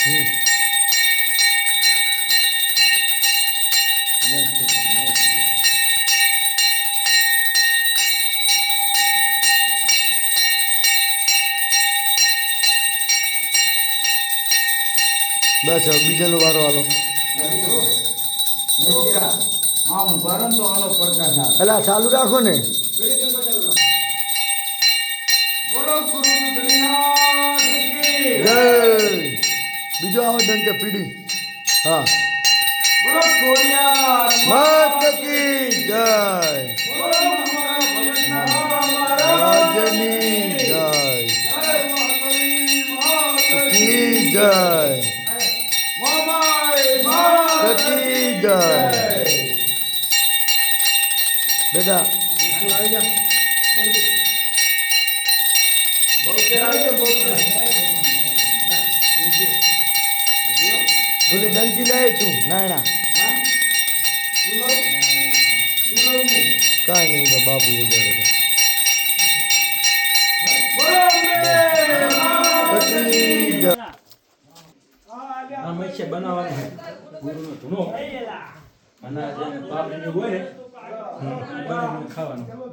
હમ. બસ હવે બીજાનો વારો હાલો. એટલે ચાલુ રાખો ને. જય બીજો આવો ડંકે પીડી. હા માત કી જય રાજની જય કી જય સતી જય બેટા થોડી ડંકી લે તું નાયણા કાંઈ નહીં તો બાપુ વગેરે બનાવવાનું ગુરુનો ધૂનો અને પાપડી હોય ને ખાવાનું